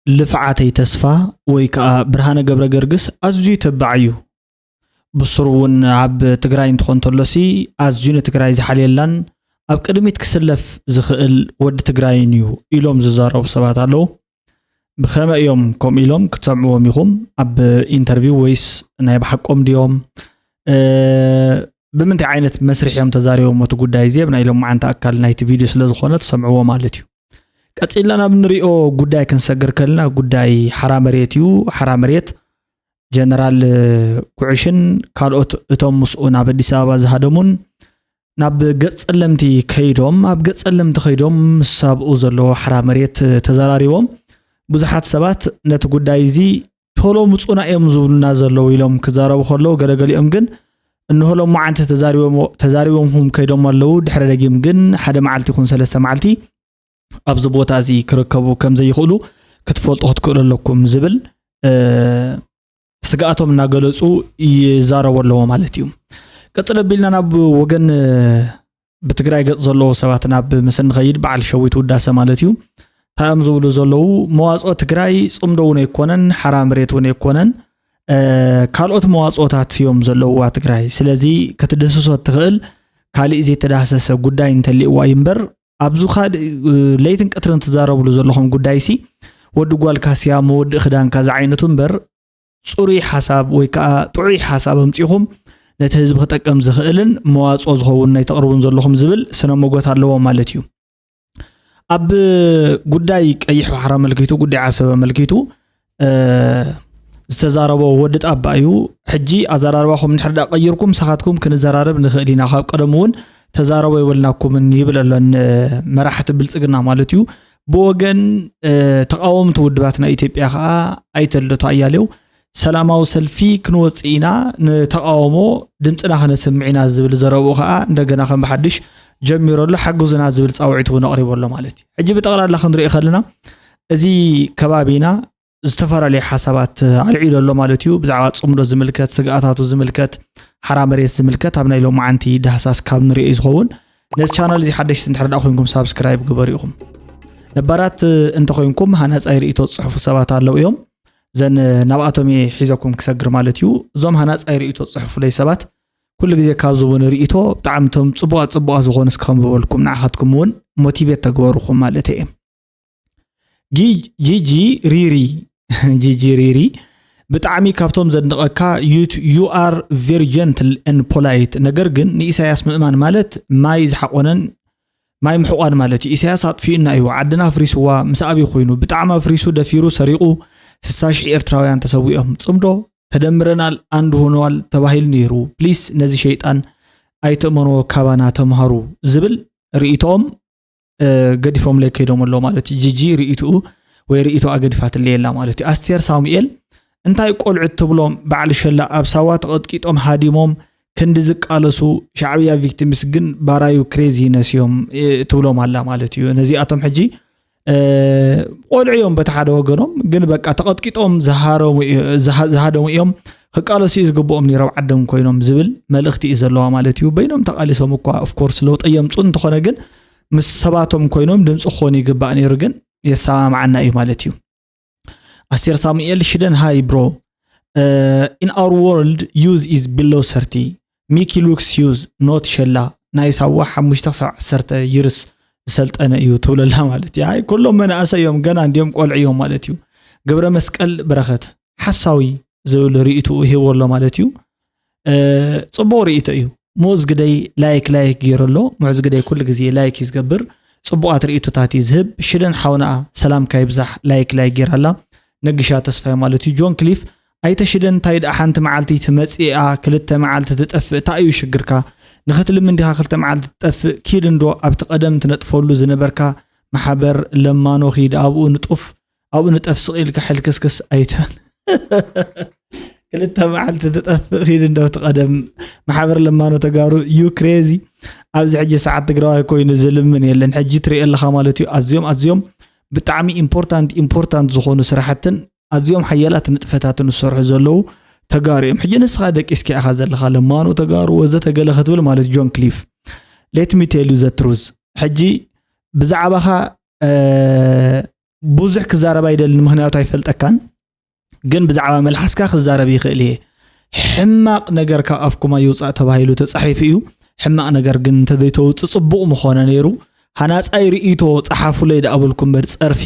لفعاتي تسفا ويكا برهانة قبر قرقس أزجي تبعيو بصرون عب تقراي انتخون تولوسي أزجين تقراي زحالي لان أب قدميت كسلف زخيل ود تقراي نيو إلوم ززارو بسبات علو بخيمة يوم كوم إلوم كتسمعوهم يخوم أب انترفيو ويس نايب حقهم ديوم بمنتي عينة مسرح يوم تزاريوم وتقول دايزي بنا إلوم معان تأكل نايت فيديو سلازخونة تسمعوهم مالتيو كاتسيل لنا بنريو قداي كنسجر كلنا قداي حرامريتيو حرامريت جنرال كوعشن كالوت اتوم مسؤونا بديسابا زهدمون ناب قص لمتي كيدوم اب قص لمتي كيدوم سابقو زلو حرامريت تزاراريوم بزحات سبات نت قداي زي تولو مسؤونا ايم زولنا زلو يلوم كزارو خلو غرغليهم جن انه لو معانت تزاريوم هم كيدوم لو دحر دقيم جن حدا معلتي خون سلسة معلتي أبز بوتا زي كركبو كم زي يقولوا كتفولت أتكلم لكم زبل سقاتهم ناقلسوا يزاروا الله مالتيهم كتلا بيلنا ناب وجن بتقرأ زلوا سواتنا بمثل غير بعل شويت وداسة مالتيهم هم زولو زلوا مواصلة تقرأ صمدون يكونن حرام ريتون يكونن كالوت مواصلة تيوم زلوا تقرأ سلزي كتدسوس تغل كالي زي تداسس قداي انتلي وايمبر أبزو خاد ليتن كترن تزارب لزلهم قدايسي ودقوال كاسيا مود خدان كاز عينتون بر صوري حساب ويكا طعي حساب امتيهم نتهزب خطاقم زخيلن مواصو زخون يتقربون زلهم زبل سنة موقوت علوه مالتيو أب قداي كأيحو حرام ملكيتو قداي عسب ملكيتو استزاربوا ودت أبايو حجي أزارارواخم من حرد أقيركم سخاتكم كنزارارب نخيلين أخاب قدمون تزاروا يولناكم من يبل لأن مراحة بلصقنا مالتيو بوغن تقاوم تودباتنا إثيوبيا خا أيتلو تاياليو سلاماو سلفي كنوصينا نتقاومو دمصنا خنسمعينا زبل زربو خا እንደገና ከም بحدش جميرو حقوزنا زبل صاوعيتو نقريبولو مالتي حجي بتقرا لا خندري خلنا ازي كبابينا استفرالي حسابات علعيلو مالتيو بزعوا صمدو زملكت سقاتاتو زملكت حرامريت زملكت ابنا يلو معنتي دحساس كاب نري زخون نس channel زي حدش تنحرد اخوينكم سبسكرايب غبريكم نبرات انت خوينكم هناص ايريتو صحف سبات الله يوم زن نباتومي حيزكم كسغر مالتيو زوم هناص ايريتو صحف لي سبات كل غزي كاب زبون ريتو طعمتم صبوا زخون اسكم بقولكم نعحتكم ون موتيفيت تغوركم مالتي جي ريري بتعمي كابتوم زندقكا you are very gentle and polite نجرجن نإساياس مؤمن مالت ما يزحقونن ما يمحقون مالت إساياس أطفينا أيوة عدنا فريسوا مسابي خوينو بتعمى فريسو دفيرو سريقو سستاش إيرتراويان تسويهم صمدو تدمرنا الأند هونوال تباهيل نيرو بليس نزي شيطان أيتمنو كابانا تمهرو زبل رئيتهم قدفهم لكيدهم اللو مالت جي رئيتو ويرئيتو أقدفات الليلة مالت أستير ساميل انتاي قلعت تبلوم بعل شلا ابساوات قدقيتهم هاديموم كندزق قالسو شعبيا فيكتيمس جن بارايو كريزي نسيوم تبلوم الله مالتيو نزياتهم حجي قلعيهم بتحاد وغنوم جن بقى تقدقيتهم زهادهم يوم قالسو يزغبوهم ني رب عدم كوينوم زبل ملختي يزلوا مالتيو بينهم تقالسهم اكو اوف كورس لو طيمصون تخونه جن مس سباتهم كوينوم دمص خوني يغباني رغن يسام معنا اي مالتيو أستير ساميل شدن هاي برو in our world use is below 30 Mickey looks use not شلا نايس هواح مشتخص سرت يرس سلت أنا يوتول الله مالتي هاي كلهم من أسيهم جنا عندهم قلعيهم مالتيو قبل مسكال برخت حساوي زول ريتو هي والله مالتيو صبور ريتو يو موز قدي لايك يرلو موز قدي كل جزية لايك يزقبر صبوات ريتو تاتي زهب شدن حونا سلام كايبزح لايك يرلا نقشات تسفى مالتي جون كليف أي تشدن تايد أحنت معالتي تمسئة كلتا معالتي تتأفق تأيو شقركا نختل من ديها خلتا معالتي تتأفق كيدن دو أبتقدم تنطفولو زنبركا محابر لما نوخيد أو نتأف صغير كحل كسكس أيتان كلتا معالتي تتأفق كيدن دو تقدم محابر لما نو تقارو يو كريزي أبز حجي ساعات تقراها كوين زلم من يلن حجي تري إلا خامالتي أزيوم بتعمي important زخون سرحتن أزيوم حيالات نتفتاتن السرح زلو تقاري حجي نسخة دك إسكي أخذ الخالة مانو تقارو وزا تقالخت بل مالت جون كليف let me tell you the truth حجي بزعبخا بوزح كزارب ايدل مخنياتو يفلطكان ግን ብዛዕባ መልሓስካ ክዛረብ ይኽእል እየ ሕማቕ ነገር ካብ ኣፍኩማ ይውፃእ ተባሂሉ ተጻሒፉ እዩ ሕማቕ ነገር ግን ተዘይተውፅእ ጽቡቕ ምኾነ ነይሩ ሃናጻይ ርእይቶ ጸሓፉ ላይ ዳኣብልኩም በር ጸርፊ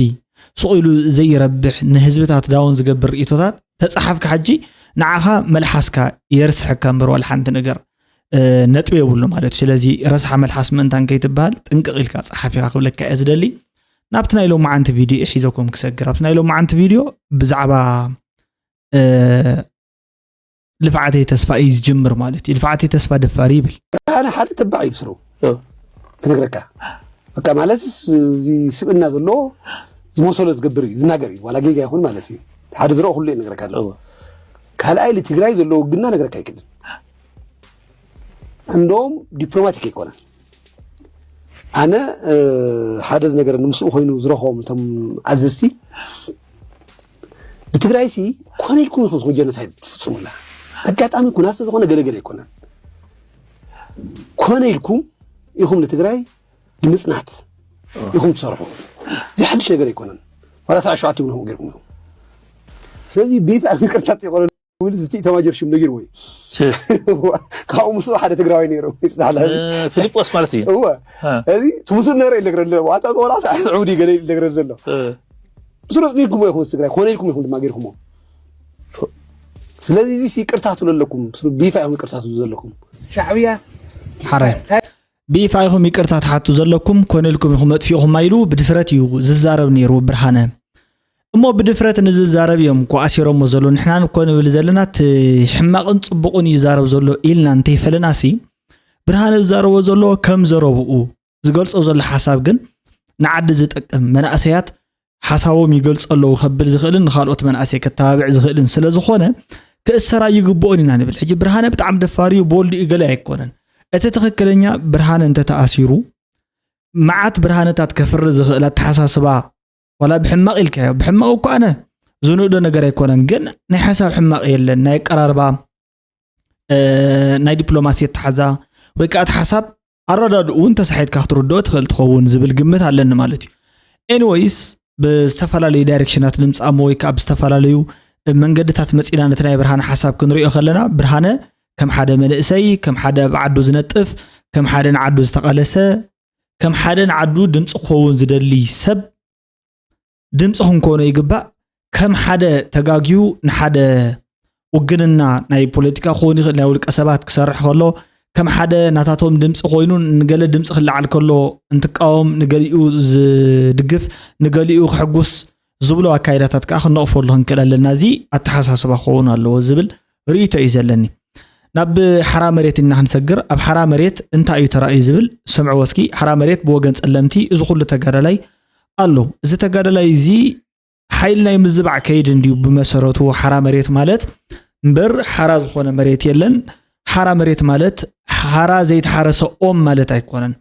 ስቑኢሉ ዘይረብሕ ንህዝብታት ዳውን ዝገብር ርእይቶታት ተጻሓፍካ ሕጂ ንዓኻ መልሓስካ የርስሕካ እምበር ዋላ ሓንቲ ነገር ነጥብ የብሉ ማለት ስለዚ ረስሓ መልሓስ ምንታን ከይትበሃል ጥንቅቕ ኢልካ ጸሓፊኻ ክብለካ እየ ዝደሊ ናብቲ ናይ ሎም መዓንቲ ቪድዮ ሒዘኩም ክሰግር ኣብቲ ናይ ሎም መዓንቲ ቪድዮ ብዛዕባ لفعتي تسفى يجمر مالتي لفعتي تسفى دفاري بل انا حالي تبعي بسرو تنقركا بقى مالتي سبنا ذلو زموسولت قبري زناغري ولا جيجا يكون مالتي حد زرو كله نقركا قال اي لي تግራይ ذلو ግና نقركا يكن عندهم دبلوماتيك يكون انا حدث ነገር ንምስኡ ኮይኑ ዝረኸም ተም አዘስቲ بتግራይ ሲ ኮኔልኩም ሶስ ጀኖሳይድ ፍጹምላ አጋጣሚ ኩናስ ዝኾነ ገለገለ ይኮናል ኮኔልኩም ይኹም ለትግራይ ንምጽናት ይኹም ትሰርሑ ዝሐድሽ ነገር ይኮናል ወላ ሳዕሻት ይብሉ ገርኩም ስለዚህ ቢፍ አፍቅርታት ይቆረ ወል ዝቲ ተማጀርሽም ነገር ወይ ካው ሙሱ ሓደ ትግራይ ነይሩ ይጽናላ ፊሊጶስ ማለት እዩ هو እዚ ትሙሱ ነረ ይለግረለ ዋታ ወላ ሳዑዲ ገለ ይለግረለ ዘሎ سرت بيكم يا خوست تقرأ خونيلكم يكون ما غيركم ስለዚህ እዚ ይቅርታቱ ለለኩም ቢፋ ይሁን ይቅርታቱ ዘለኩም ሻዕብያ حرام ቢፋ ይሁን ይቅርታቱ ሓቱ ዘለኩም ኮኔልኩም ይሁን መጥፊኹም ማይሉ ብድፍረት እዩ ዝዛረብ ነይሩ ብርሃነ እሞ ብድፍረት ንዝዛረብ እዮም ኳሲሮም ዘሎ ንሕና ኮን ብል ዘለናት ሕማቅን ጽቡቁን ይዛረብ ዘሎ ኢልና እንተይ ፈለናሲ ብርሃነ ዝዛረብ ዘሎ ከም ዘረብኡ ዝገልጾ ዘሎ ሓሳብ ግን ንዓዲ ዝጠቅም መናእሰያት حساوم يقولص الله وخبل زخلن خالوت من أسيك التابع زخلن سلازخونه كأسرع يجبوني نانبل حجي برهانة بتعم دفاري وبولد إقلاع يكونن أتتخكلنيا برهانة أنت تأثيرو معات برهانة تتكفر زخلة تحساسبا ولا بحماق الكيا بحماق أنا زنود نجار يكونن جن نحسب حماق يلا نايك قراربا ناي دبلوماسية تحزا ويكات حسب الرداد وانت سحيت كحتردو تخل تخون زبل قمت على مالتي anyways بستفعلي دايركشنات نمص اموي كاب استفعليو منقدتات مصينا نتناي برهانه حساب كنريو خلنا برهانه كم حدا ملئسي كم حدا بعدو زنطف كم حدا نعدو استقلسه كم حدا نعدو دمص خون زدلي سب دمص خون كونه يغبا كم حدا تغاغيو نحدا وغننا ناي بوليتيكا خوني خل ناول قسبات كسرح خلو كم حدا ناتاتهم دمص خوينو نغل دمص خلعل كلو انتقاوم نغليو دغف نغليو خحغوس زبلو اكايداتات كا خنقفو لهن كلالنا زي اتحساسبا خون الله زبل ريته يزلني ناب حرام مريت ان هنسجر اب حرام مريت انت اي تراي زبل سمع وسكي حرام مريت بوغن صلمتي از كل تغارلاي الله از تغارلاي زي حيلنا يمزبع كيد انديو بمسرتو حرام مريت مالت بر حراز خونه مريت يلن حرام مريت مالت حرا زيت حرسه مالت አይኮነን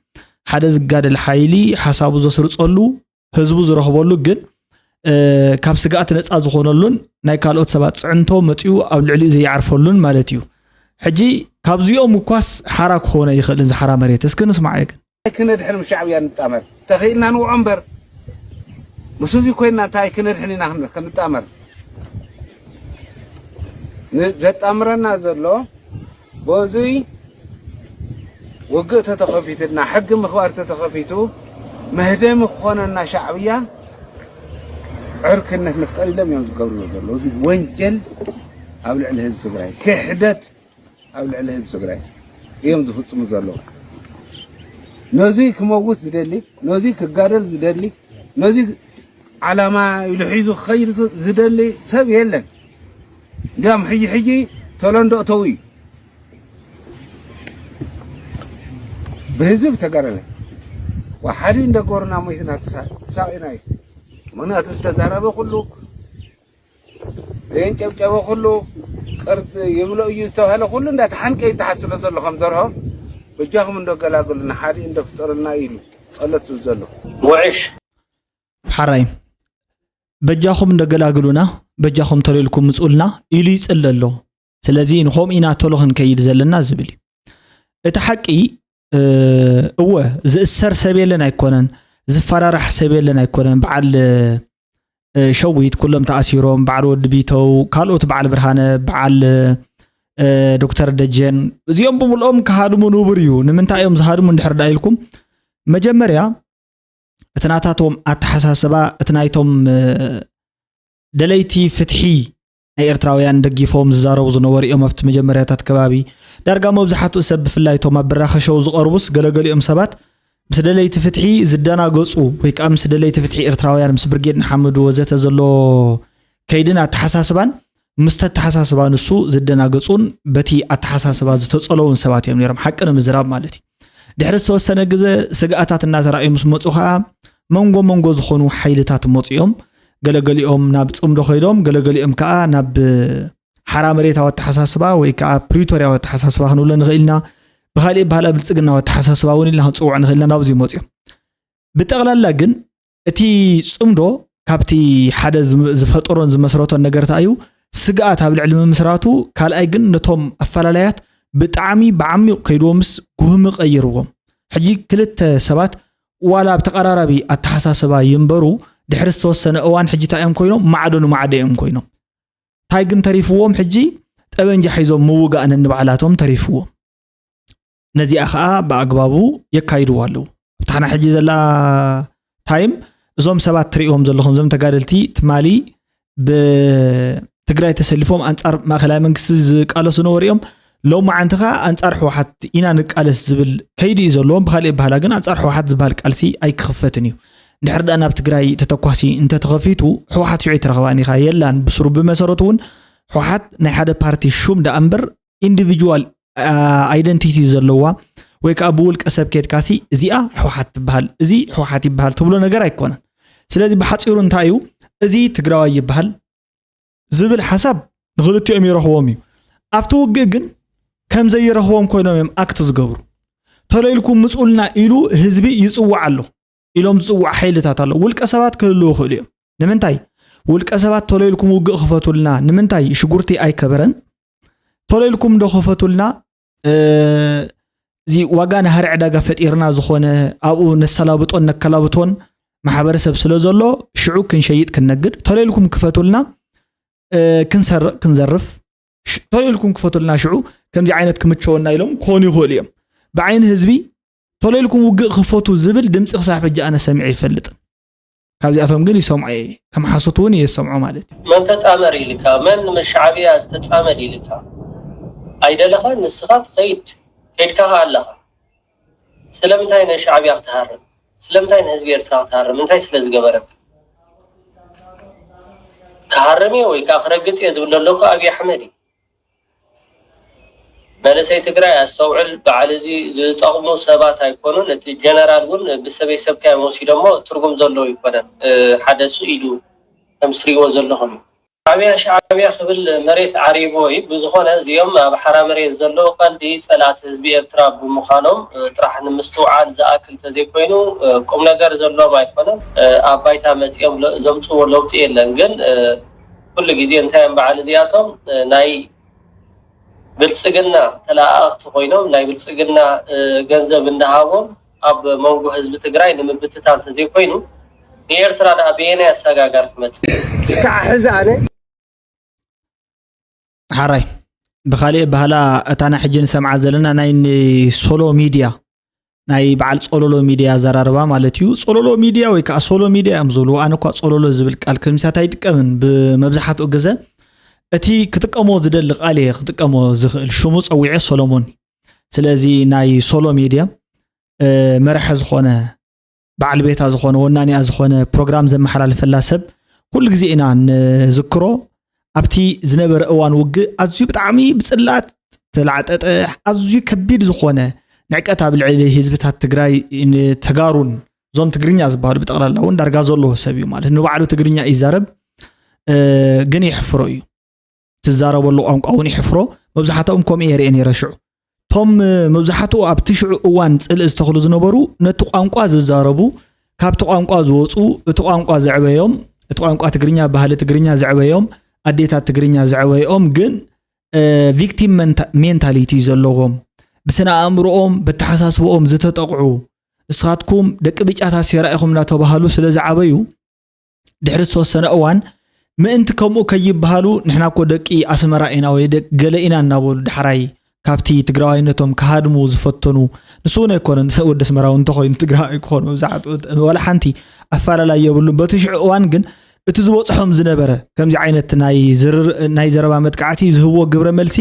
ሓደ ዝጋደል ሓይሊ ሓሳቡ ዘስርጸሉ ህዝቡ ዝረኽበሉ ግን ካብ ስጋት ነፃ ዝኾነሉን ናይ ካልኦት ሰባት ጽዕንቶ መጥዩ ኣብ ልዕሊ ዘይዓርፈሉን ማለት እዩ ሕጂ ካብዚኦም ኳስ ሓራ ክኾነ ይኽእል እዚ ሓራ መሬት እስኪ ንስማዕ ይግን كندحن الشعبيه نتامر تخيلنا نوعنبر مسوزي كوينا تاي كندحننا كنتامر زتامرنا زلو بوزي وقت تخفيتنا حق مخوار تخفيتو مهدم خوننا شعبيه عركنا نفتقر لم يوم تقولوا زلو زي وانجل او الحزب التجراي كحدت او الحزب التجراي يوم تفصم زلو نوزي كموت زدلي نوزي كقارل زدلي نوزي على ما يلحيزو خير زدلي سب يلن قام حجي تولندو توي بهزب تقارل وحالين دقورنا ميثنا تساقيناي منات استزاربه كله زين جبجبه كله قرط يملو يستوهله كله اندات حنق يتحسب زلو خم درهم بجاهم اندو قلاقلنا حالي اندو فطرنا يلو صلت زلو وعش حرايم بجاهم اندو قلاقلنا بجاهم تريلكم مسؤولنا يلي يصللو ስለዚህ ንኾም ኢና ተሎኽን ከይድ ዘለና ዝብል እቲ ሓቂ ዝእሰር ሰብ የለን ኣይኮነን ዝፈራራሕ ሰብ የለን ኣይኮነን በዓል شويت كلهم تأثيرهم بعد ود بيتو كالوت بعد برهانة بعد دكتور دجن زيهم بملؤهم كهادمون وبريو نمنتا يوم زهادمون دحر دايلكم مجمريا اتناتاتهم اتحساسبا اتنايتهم دليتي فتحي اي ارتراويان دغيفهم زارو زنور يوم افت مجمرياتات كبابي دارغا مبزحاتو سب فلايتهم ابراخشو زقربس غلغليهم سبات مس دليتي فتحي زدانا غصو ወይ ቃ مس دليتي فتحي ارتراويان مس برጌድ محمد وزته زلو كيدنا اتحساسبان مستتحساسبان እሱ ዝደናገጹን በቲ አተሐሳስባ ዝተጸለውን ሰባት እዮም ነይሮም ሐቅን ምዝራብ ማለት ድሕሪ ተወሰነ ግዜ ስግኣታትና ተራእዩ ምስ መጹኻ መንጎ ዝኾኑ ኃይልታት መጽኦም ገለገሊኦም ናብ ጽምዶ ኸይዶም ገለገሊኦም ከዓ ናብ ሓራ መሬታዊ አተሐሳስባ ወይ ከዓ ፕሪቶሪያዊ አተሐሳስባ ክንብሎ ንኽእልና ብኻልእ ባህላ ብልጽግናዊ አተሐሳስባ እውን ኢልና ክንጽውዕ ንኽእልና ናብዚ መጽኦም ብጠቕላላ ግን እቲ ጽምዶ ካብቲ ሓደ ዝፈጠሮን ዝመስረቶን ነገርታ እዩ ስጋት ኣብ ልዕሊ ምምስራቱ ካልኣይ ግን ነቶም ኣፈላላያት ብጣዕሚ ብዓሚቕ ከይዶምስ ጉህም ቀይርዎም ሕጂ ክልተ ሰባት ዋላ ብተቀራራቢ ኣተሓሳስባ ይንበሩ ድሕሪ ዝተወሰነ እዋን ሕጂ ታዮም ኮይኖም ማዕደዮም ኮይኖም ታይ ግን ተሪፍዎም ሕጂ ጠበንጃ ሒዞም ምውጋእን ንባዕላቶም ተሪፍዎም ነዚኣ ከዓ ብኣግባቡ የካይዱ ኣለው ብታሕና ሕጂ ዘላ ታይም እዞም ሰባት ትሪኦም ዘለኹም ዞም ተጋደልቲ ትማሊ ትግራይ ተሰልፎም አንጻር ማእከላይ መንግስቲ ዝቃለሱ ነበርዮም ሎም ማዓንተኻ አንጻር ሕወሓት ኢና ንቃለስ ዝብል ከይዲ ዘለዎም ብኻልእ ባህላ ግን አንጻር ሕወሓት ዝባል ቃልሲ ኣይክኽፈትን እዩ ድሕሪ ዳ ናብ ትግራይ ተተኳሲ እንተ ተኸፊቱ ሕወሓት ሽዑ ይትረኸባኒ ኻ የላን ብስሩ ብመሰረቱ እውን ሕወሓት ናይ ሓደ ፓርቲ ሹም ዳ እምበር ኢንዲቪጁዋል አይደንቲቲ ዘለዋ ወይ ከዓ ብውልቀ ሰብ ከድካሲ እዚኣ ሕወሓት ትበሃል እዚ ሕወሓት ይበሃል ትብሎ ነገር ኣይኮነን ስለዚ ብሓፂሩ እንታይ እዩ እዚ ትግራዋይ ይበሃል ዝብል حساب ንኽልቲኦም ይረኽቦም እዩ ኣብቲ ውግእ ግን ከም ዘይረኽቦም ኮይኖም እዮም ኣክት ዝገብሩ ተለይልኩም ምጽኡልና ኢሉ ህዝቢ ይጽዋዕ ኣሎ ኢሎም ዝጽዋዕ ኃይልታት ኣሎ ውልቀ ሰባት ክህልው ይኽእሉ እዮም ንምንታይ ውልቀ ሰባት ተለይልኩም ውግእ ክፈቱልና ንምንታይ ሽጉርቲ ኣይከበረን ተለይልኩም ዶ ክፈቱልና እዚ ዋጋ ናህር ዕዳጋ ፈጢርና ዝኾነ ኣብኡ ነሰላብጦን ነከላብቶን ማሕበረሰብ ስለ ዘሎ ሽዑ ክንሸይጥ ክንነግድ ተለይልኩም ክፈቱልና كنسرق كنزرف طليلكم كفتلنا شعو كم دي عينت كمتشونا يلوم كوني خوليهم بعين هزبي طليلكم وق خفوتو الزبل دمس صاحب جاء انا سمعي فلط كابزي اتهم قال يسمعي كم حسطوني يسمعوا مالتي من تتامري لك من مش شعبيه تتامري لك ايدلخا نسخات كيد كها لها سلامتاين شعبيه تهرب سلامتاين هزبي ارترا تهرب من تاي سلاز جبرك كهرمي وي كاخرجت يزبل له ابي احمدي بلسي تግራይ استوعل بعلزي زطقمو سبات ايكونو نت جنرال ون بسبي سبكاي موسي دمو ترغم زلو يكونن حدث يدو تمسريو زلهم شعبيه خبل مريت عريبوي بزخونه زيوم بحرا مريت زلو قندي صلات حزب ارترا بمخانم طرح نمستوعال زاكل تزي كوينو قوم نجر زلو ما يكونن ابايتا مصيوم زمصو لوط يلن ግን كل ጊዜ እንታይም በዓል ዚያቶም ናይ ብልጽግና ተላእኽቲ ኮይኖም ናይ ብልጽግና ገንዘብ እንደሃቦም ኣብ መንጎ ህዝቢ ትግራይ ንምብትታን ተዘይ ኮይኑ ኤርትራ ዳቤና ያሰጋጋር ክመጽ ካሕዛነ حراي بخالي بهلا اتانا حجن سمع زلنا ناي سولو ميديا ناي بعل صولولو ميديا زراربا مالتيو صولولو ميديا ወይ ካ ሶሎ ሚዲያ አምዘሉ አነ ኳ ጾሎሎ ዝብል ቃል ከምሳታ ይጥቀምን በመብዛሓት ግዜ እቲ ክትቀሞ ዝደል ቃል ክትቀሞ ዝኽእል ሽሙ ጸዊዕ ሶሎሞን ስለዚ ናይ ሶሎ ሚዲያ መርሐ ዝኾነ بعل ቤታ ዝኾነ ወናኒያ ዝኾነ ፕሮግራም ዘመሓላልፈላ ሰብ ኩሉ ግዜ ኢና ንዝክሮ ኣብቲ ዝነበረ እዋን ውግእ ኣዝዩ ብጣዕሚ ብጽላት ተላዕጠጠ ኣዝዩ ከቢድ ዝኾነ ንዕቀት ኣብ ልዕሊ ህዝብታት ትግራይ ተጋሩን ዞም ትግርኛ ዝበሃሉ ብጠቕላላ እውን ዳርጋ ዘሎ ሰብ እዩ ማለት ንባዕሉ ትግርኛ ይዛረብ ግን ይሕፍሮ እዩ ትዛረበሉ ቋንቋ እውን ይሕፍሮ መብዛሕትኦም ከምኡ የርእየን ይረሽዑ ቶም መብዛሕትኡ ኣብ ትሽዑ እዋን ጽልእ ዝተኽሉ ዝነበሩ ነቲ ቋንቋ ዝዛረቡ ካብቲ ቋንቋ ዝወፁ እቲ ቋንቋ ዘዕበዮም እቲ ቋንቋ ትግርኛ ባህሊ ትግርኛ ዘዕበዮም ኣዴታት ትግርኛ ዘዕበዮም ግን ቪክቲም ሜንታሊቲ ዘለዎም بسنا أمرهم بتحساسبهم زتتقعوا اسخاتكم دق بيجاتا سيرائكم لا تبهلوا سلازعبيو ድሕሪ ዝተወሰነ እዋን ምእንቲ ከምኡ ከይበሃሉ ንሕና እኮ ደቂ ኣስመራ ኢና ወይ ደቂ ገለ ኢና እናበሉ ዳሕራይ ካብቲ ትግራዋይነቶም ካሃድሙ ዝፈተኑ ንሱ ነው ይኮነን ወደ ኣስመራው እንተኮይኑ ትግራዋይ ክኾኑ ብዛዕባ ወላ ሓንቲ ኣፈላላይ የብሉን በቲ ሽዑ እዋን ግን እቲ ዝበፅሖም ዝነበረ ከምዚ ዓይነት ናይ ዘረባ መጥቃዕቲ ዝህብዎ ግብረ መልሲ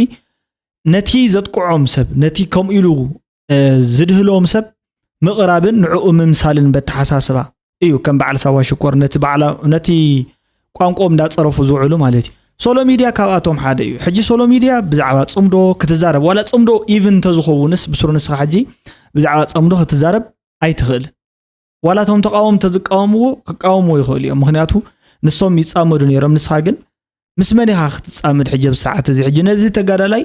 ነቲ ዘጥቅዖም ሰብ ነቲ ከምኡ ኢሉ ዝድህሎም ሰብ ምቕራብን ንዕኡ ምምሳልን በተሓሳስባ እዩ ከም በዓል ሳዋ ሽኮር ነቲ ቋንቋኦም እንዳፀረፉ ዝውዕሉ ማለት እዩ ሶሎ ሚድያ ካብኣቶም ሓደ እዩ ሕጂ ሶሎ ሚድያ ብዛዕባ ጽምዶ ክትዛረብ ወላ ጽምዶ ኢቭን ተዝኸውንስ ብስሩንስኻ ሕጂ ብዛዕባ ጽምዶ ክትዛረብ ኣይትኽእል ወላ ቶም ተቃወም ተዝቃወምዎ ክቃወምዎ ይኽእል እዮም ምክንያቱ ንሶም ይጻመዱ ነይሮም ንስኻ ግን ምስ መን ኢኻ ክትጻመድ ሕጂ ብሰዓት እዚ ሕጂ ነዚ ተጋዳላይ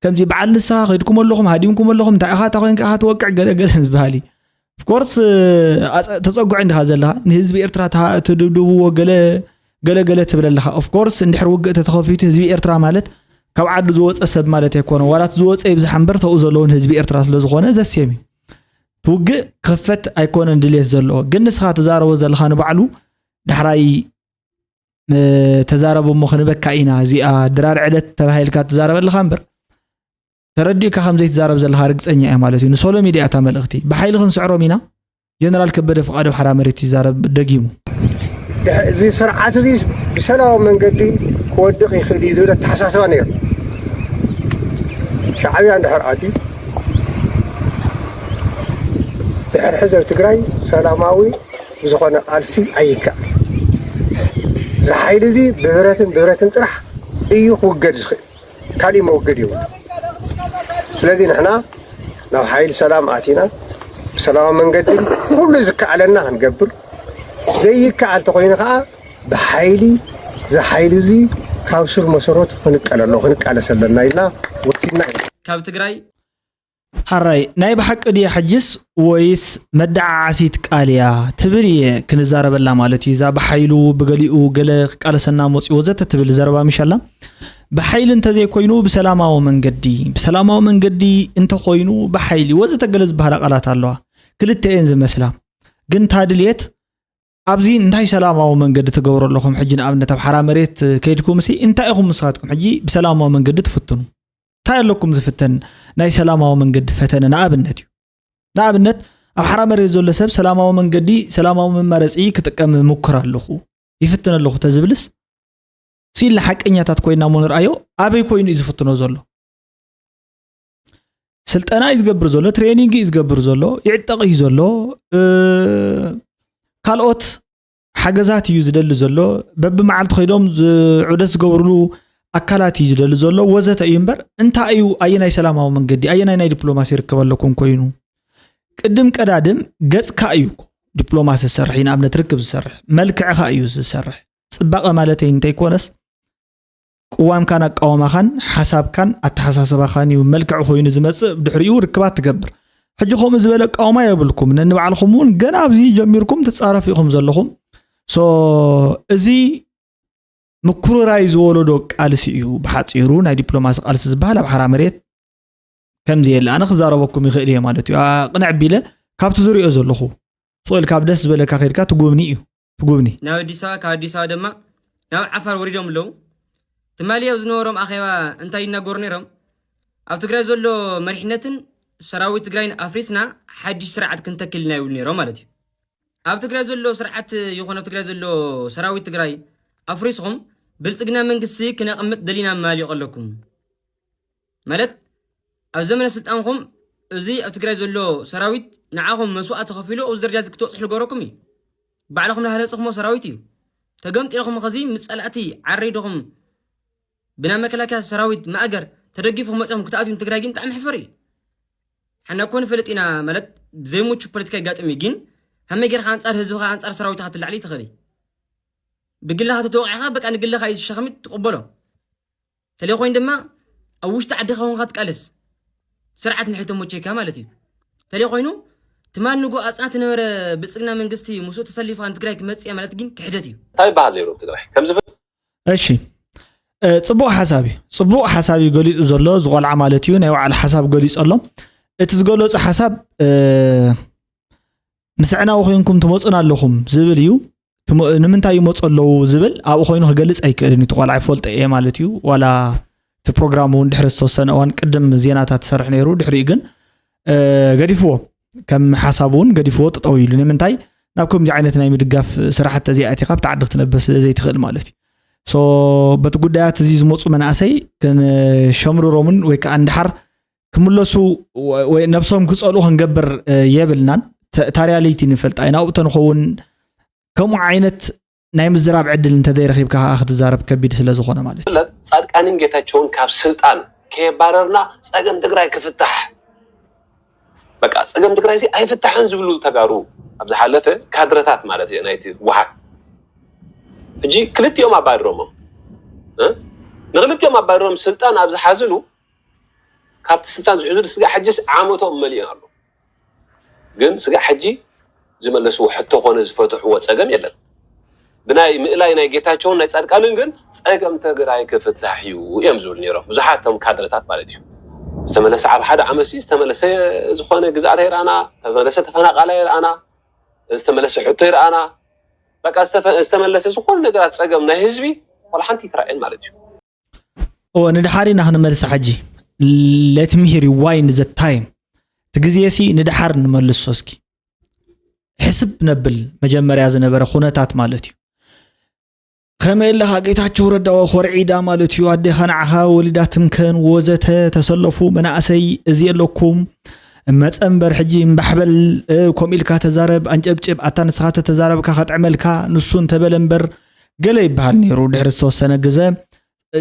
ከምዚ በዓል ንስኻ ኸይድኩም ኣለኹም ሃዲምኩም ኣለኹም እንታይ ኢኻ ታኮይንካ ኢኻ ትወቅዕ ገለገለ ዝበሃሊ of course ተጸጉዕ እንዲኻ ዘለኻ ንህዝቢ ኤርትራ ተድብድብዎ ገለገለ ትብለለኻ of course እንድሕር ውግእ ተተኸፊቱ ህዝቢ ኤርትራ ማለት ካብ ዓዱ ዝወፀ ሰብ ማለት ኣይኮነ ወላት ዝወፀ ይብዝሕ እምበር ተኡ ዘለውን ህዝቢ ኤርትራ ስለ ዝኾነ ዘስየሚ ትውግእ ክፈት ኣይኮነን ድሌት ዘለዎ ግን ንስኻ ተዛረቦ ዘለኻ ንባዕሉ ዳሕራይ ተዛረቦ ምኽንበካ ኢና እዚኣ ድራር ዕለት ተባሂልካ ተዛረበለኻ እምበር ተረዲእካ ከምዘይ ተዛረብ ዘለኻ ርግፀኛ እያ ማለት እዩ ንሶሎ ሚድያ እታ መልእኽቲ ብሓይሊ ክንስዕሮም ኢና ጀነራል ከበደ ፍቃዱ ሓራ መሬት ይዛረብ ደጊሙ እዚ ስርዓት እዚ ብሰላማዊ መንገዲ ክወድቕ ይኽእል እዩ ዝብል ተሓሳስባ ነይሩ ሻዕብያ እንድሕር ኣትዩ ድሕሪ ሕዝቢ ትግራይ ሰላማዊ ዝኾነ ቃልሲ ኣይከኣል ዝሓይሊ እዚ ብብረትን ጥራሕ እዩ ክውገድ ዝኽእል ካሊእ መውገድ ይብሉ ስለዚ ንሕና ናብ ሓይሊ ሰላም ኣቲና ብሰላማዊ መንገዲ ኩሉ ዝከኣለና ክንገብር ዘይከኣል ተኮይኑ ከዓ ብሓይሊ ዝሓይሊ እዚ ካብ ስር መሰረቱ ክንቃለስ ኣለና ኢልና ወሲድና ካብ ትግራይ ሓራይ ናይ ብሓቂ ድያ ሕጅስ ወይስ መዳዓዓሲት ቃልያ ትብል እየ ክንዛረበላ ማለት እዩ እዛ ብሓይሉ ብገሊኡ ገለ ክቃለሰና መፅኡ ወዘተ ትብል ዘረባ ምሻላ بحيل انت زي كوينو بسلامة ومنقدي انت خوينو بحيلي وزت جلس بهلا قلات الله كل التأنز مثلا قنت هذا اليت أبزين انتهي سلامة ومنقد تجور لكم حجنا أبنا تب حرام مريت كيدكم مسي انت أخو مساعدكم حجي بسلامة ومنقد تفتنوا تايل لكم زفتن ناي سلامة ومنقد فتنا ناب النت أو حرام مريت زول سب سلامة ومنقدي سلامة ومن مرزعي كتكم مكره لخو يفتن اللخو تزبلس سيل حق انياتات كوينا مونر ايو ابي كوينو يزفتنو زولو سلطنا يزغبر زولو ترينينغ يزغبر زولو يعتقي زولو كالوت حاجزات يزدل زولو بب معلت خيدوم عدس غبرلو اكلات يزدل زولو وزت ينبر انت ايو ايناي سلاماو منغدي ايناي ناي دبلوماسي ركبلكم كوينو قدم قدادم غصكا ايوكو دبلوماسي سرحين ابن تركب سرح ملكعها ايو سرح صباقه مالتي انت يكونس قوام كان قوام خان حساب كان اتحساسبا خان يملكع خوين زمص بدحريو ركبات تقبر حجكم زبل قوما يبلكم ان بعلكمون غنا ابزي جميركم تصارفيكم زلكم سو ازي مكرو رايز ولدو قالسيو بحصيرو ناي دبلوماس قالس زبال بحرامريت كم زي انا خزاربكم يخيل مالتي قنع بيله كابت زريو زلخو سؤال كابدس زبل كاخيركا تغوبني ناو ديسا دما ناو عفر وريدوم لو تماليو زنورم اخيوا انتي نغورنيرم او تግራይ ዘሎ መሪሕነትን ሰራዊት ትግራይን አፍሪስና ሓድሽ ስርዓት ክንተክልና ይብል ነይሮ ማለት እዩ ኣብ ትግራይ ዘሎ ስርዓት ይኾነ ትግራይ ዘሎ ሰራዊት ትግራይ አፍሪስኩም ብልጽግና መንግስቲ ክነቅምጥ ደሊና ማል ይቀለኩም ማለት ኣብ ዘመነ ስልጣንኩም እዚ ኣብ ትግራይ ዘሎ ሰራዊት ንዓኹም መስዋዕት ተኸፊሉ ኣብ ደረጃ ክትወጽሑ ልገረኩም እዩ ባዕልኩም ለሃለጽኹም ሰራዊት እዩ ተገምጢልኩም ከዚ ምጸላእቲ ዓሪድኩም بنا مكلاكا سراويت ما أجر ترجيفهم مثلاً كتاتهم تجراجين تعمل حفري حنا كون فلتنا ملت زي موتش بوليتيكا جات أميجين هم يجر خان صار هزوها خان صار سراويت هات اللي عليه تخلي بقول لها تتوقعها بك أنا قل لها هاي الشخمت تقبله تلي خوين دما أوش تعدي خوان خات كالس سرعة نحيتهم موتشي كاملتي تلي خوينو تمان نجو أسعت نور بتصقنا من قستي مسوت تسلي فان تجراك متسي عملت جين كحدتي طيب بعد ليرو تجراك كم زفت أشي صبوق حسابي قولي زلو زغال عمالتيو نيو على حساب قولي زلو اتزغلو حساب مسعنا وخينكم تموصنا لكم زبليو ንምንታይ ይመጽ ኣለዉ ዝብል ኣብኡ ኮይኑ ክገልጽ ኣይክእልን ይትቆልዓ ይፈልጥ እየ ማለት እዩ ዋላ እቲ ፕሮግራም እውን ድሕሪ ዝተወሰነ እዋን ቅድም ዜናታት ሰርሕ ነይሩ ድሕሪ ግን ገዲፍዎ ከም ሓሳብ እውን ገዲፍዎ ጠጠው ኢሉ ንምንታይ ናብ ከምዚ ዓይነት ናይ ምድጋፍ ስራሕቲ እዚኣቲ ካብ ተዓድግ ትነብስ ዘይትኽእል ማለት እዩ ሶ በቲ ጉዳያት እዚ ዝመጹ መናእሰይ ክንሸምርሮምን ወይ ከዓ እንድሓር ክምለሱ ወይ ነብሶም ክጸልኡ ክንገብር የብልናን ታርያለይቲ ንፈልጣ ኢና ኣብኡ ተንኸውን ከምኡ ዓይነት ናይ ምዝራብ ዕድል እንተዘይረኺብካ ክትዛረብ ከቢድ ስለ ዝኾነ ማለት እዩ ጻድቃንን ጌታቸውን ካብ ስልጣን ከየባረርና ጸገም ትግራይ ክፍታሕ በቃ ጸገም ትግራይ እዚ ኣይፍታሕን ዝብሉ ተጋሩ ኣብ ዝሓለፈ ካድረታት ማለት እዩ ናይቲ ወሓት እጂ ክልቲኦም ኣባድሮም ንክልቲኦም ኣባድሮም ስልጣን ኣብ ዝሓዝሉ ካብቲ ስልጣን ዝሕዙ ስጋ ሕጂስ ዓመቶም መሊኦም ኣሎ ግን ስጋ ሕጂ ዝመለሱ ሕቶ ኮነ ዝፈትሕዎ ጸገም የለን ብናይ ምእላይ ናይ ጌታቸውን ናይ ጻድቃንን ግን ጸገም ትግራይ ክፍታሕ እዩ እዮም ዝብሉ ነይሮም ብዙሓቶም ካድረታት ማለት እዩ ዝተመለሰ ዓብ ሓደ ዓመሲ ዝተመለሰ ዝኾነ ግዛኣት ይርአና ተመለሰ ተፈናቃላይ ይርአና ዝተመለሰ ሕቶ ይርአና በቃ ዝተመለሰ ዝኾነ ነገራት ጸገም ናይ ህዝቢ ወላ ሓንቲ ይትራእየን ማለት እዩ ንድሓሪና ክንመልስ ሕጂ let me hear why in the time ትግዜሲ ንድሓር ንመልሶ እስኪ ሕስብ ነብል መጀመርያ ዝነበረ ኩነታት ማለት እዩ ከመይለኻ ጌታቸው ረዳ ወርዒዳ ማለት እዩ ኣዴ ኸናዓኻ ወሊዳትምከን ወዘተ ተሰለፉ መናእሰይ እዚ የለኩም መጸንበር ሕጂ ምባሕበል ኮሚልካ ተዛረብ አንጨብጭብ ኣታንስኻ ተዛረብካ ከጥዕመልካ ንሱን ተበለንበር ገለ ይበሃል ነይሩ ድሕሪ ዝተወሰነ ግዜ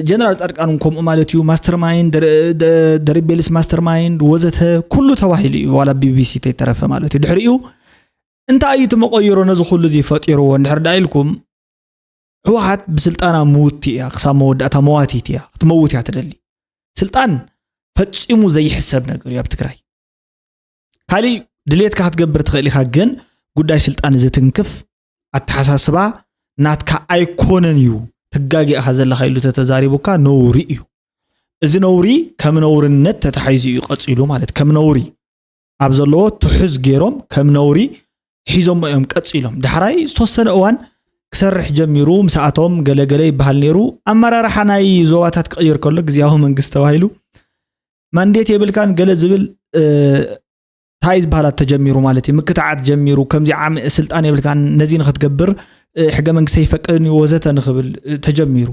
ጀነራል ጻድቃን ከምኡ ማለት እዩ ማስተርማይንድ ደሪቤልስ ማስተርማይንድ ወዘተ ኩሉ ተዋሂሉ እዩ ዋላ ቢቢሲ ተተረፈ ማለት እዩ ድሕሪኡ እንታይ ተመቆይሮ ነዚ ኩሉ እዚ ፈጢርዎ እንድሕር ዳኢልኩም ህወሓት ብስልጣና ሙውቲ እያ ክሳብ መወዳእታ መዋቲት እያ ክትመውት እያ ትደሊ ስልጣን ፈጺሙ ዘይሕሰብ ነገር እዩ ኣብ ትግራይ ካሊ ድሌትካ ክትገብር ትኽእል ኢኻ ግን ጉዳይ ስልጣን ዝትንክፍ ኣተሓሳስባ ናትካ ኣይኮነን እዩ ትጋጊእኻ ዘለኻ ኢሉ ተተዛሪቡካ ነውሪ እዩ እዚ ነውሪ ከም ነውርነት ተተሓይዙ እዩ ቀፂሉ ማለት ከም ነውሪ ኣብ ዘለዎ ትሑዝ ገይሮም ከም ነውሪ ሒዞም እዮም ቀፂሎም ድሕራይ ዝተወሰነ እዋን ክሰርሕ ጀሚሩ ምስኣቶም ገለገለ ይበሃል ነይሩ ኣመራርሓ ናይ ዞባታት ክቕይር ከሎ ግዝያዊ መንግስቲ ተባሂሉ ማንዴት የብልካን ገለ ዝብል ታይዝ ባህላት ተጀሚሩ ማለት እዩ ምክትዓት ጀሚሩ ከምዚ ዓም ስልጣን የብልካን ነዚ ንኽትገብር ሕገ መንግስቲ ይፈቅድኒ ወዘተ ንኽብል ተጀሚሩ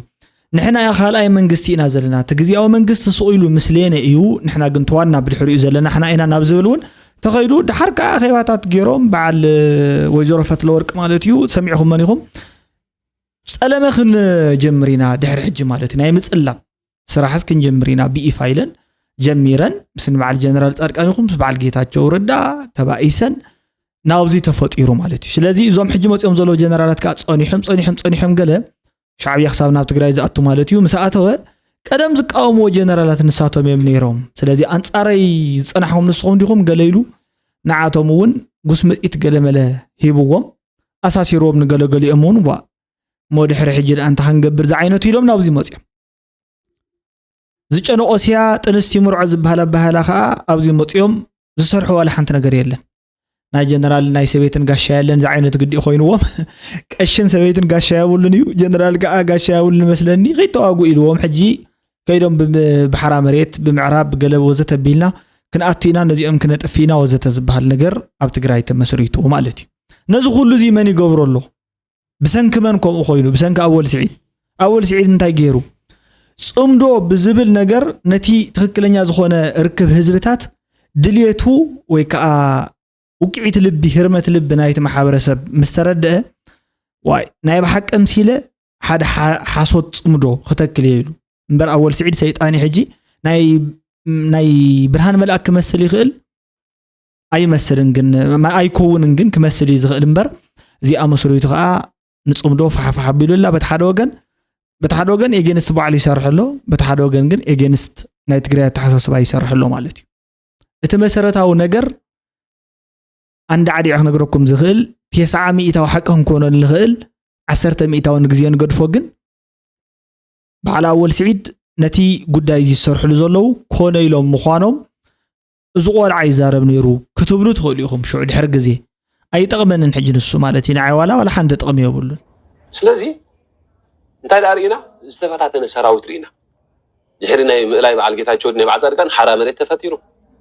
ንሕና ያ ካልኣይ መንግስቲ ኢና ዘለና ትግዝያዊ መንግስቲ ስቑኢሉ ምስሌነ እዩ ንሕና ግን ተዋና ብድሕሪኡ ዘለና ሕና ኢና ናብ ዝብል እውን ተኸይዱ ድሓርካ ኣኼባታት ገይሮም በዓል ወይዘሮ ፈትለወርቅ ማለት እዩ ሰሚዕኹም መኒኹም ጸለመ ክንጀምር ኢና ድሕሪ ሕጂ ማለት ናይ ምጽላም ስራሕስ ክንጀምር ኢና ብኢፋ ኢለን ጀሚረን ምስ በዓል ጀነራል ጻድቃን ይኹም ምስ በዓል ጌታቸው ረዳ ተባኢሰን ናብዚ ተፈጢሩ ማለት እዩ ስለዚ እዞም ሕጂ መጽኦም ዘሎ ጀነራላት ከዓ ጸኒሖም ገለ ሻዕብያ ክሳብ ናብ ትግራይ ዝኣቱ ማለት እዩ ምስኣተወ ቀደም ዝቃወምዎ ጀነራላት ንሳቶም እዮም ነይሮም ስለዚ አንጻረይ ዝጸናሕኩም ንስኹም ዲኹም ገለ ኢሉ ንዓቶም እውን ጉስምጢት ገለመለ ሂብዎም ኣሳሲሮም ንገለገሊኦም እውን ዋ ሞድሕሪ ሕጂ አንታ ክንገብር ዝዓይነቱ ኢሎም ናብዚ መጽኦም ዝጨነቆስያ ጥንስቲ ምርዖ ዝበሃላ ባህላ ከዓ ኣብዚ መጽኦም ዝሰርሑ ዋላ ሓንቲ ነገር የለን ናይ ጀነራል ናይ ሰቤትን ጋሻ ያለን ዝዓይነት ግዲ ኮይኑዎም ቀሽን ሰቤትን ጋሻ ያብሉን እዩ ጀነራል ከዓ ጋሻ ያብሉን መስለኒ ኸይተዋጉ ኢልዎም ሕጂ ከይዶም ብሓራ መሬት ብምዕራብ ገለብ ወዘተ ቢልና ክንኣቲና ነዚኦም ክነጥፊና ወዘተ ዝበሃል ነገር ኣብ ትግራይ ተመስሪቱ ማለት እዩ ነዚ ኩሉ እዚ መን ይገብረሎ ብሰንኪ መን ከምኡ ኮይኑ ብሰንኪ ኣወል ስዒድ እንታይ ገይሩ ጽምዶ ብዝብል ነገር ነቲ ትክክለኛ ዝኾነ ርክብ ህዝብታት ድልየቱ ወይ ከዓ ውቅዒት ልቢ ህርመት ልቢ ናይቲ ማሕበረሰብ ምስተረድአ ዋይ ናይ ብሓቂ ምሲለ ሓደ ሓሶት ጽምዶ ክተክል ይሉ እምበር ኣወል ስዒድ ሰይጣኒ ሕጂ ናይ ብርሃን መልአክ ክመስል ይኽእል ኣይመስልን ግን ኣይኮውንን ግን ክመስል ይኽእል እምበር እዚኣ መስሪቱ ከዓ ንጽምዶ ፈሓፈሓ ቢሉላ በቲ ሓደ ወገን ኤጌንስት በዓሉ ይሰርሐሎ በቲ ሓደ ወገን ግን ኤጌንስት ናይ ትግራይ ተሓሳስባ ይሰርሐሎ ማለት እዩ እቲ መሰረታዊ ነገር አንድ ዓዲዕ ክነግረኩም ዝኽእል 900 ሓቂ ክንኮኖ ንኽእል 10% ንግዜ ንገድፎ ግን በዓል ኣወል ስዒድ ነቲ ጉዳይ ዝሰርሕሉ ዘለዉ ኮነ ኢሎም ምዃኖም እዚ ቆልዓ ይዛረብ ነይሩ ክትብሉ ትኽእሉ ኢኹም ሽዑ ድሕሪ ግዜ ኣይጠቕመንን ሕጂ ንሱ ማለት እዩ ንዓይ ዋላ ሓንቲ ጥቕሚ የብሉን ስለዚ እንታይ ዳ ርኢና ዝተፈታተነ ሰራዊት ርኢና ድሕሪ ናይ ምእላይ በዓል ጌታቸው ናይ በዓል ጻድቃን ሓራ መሬት ተፈቲኑ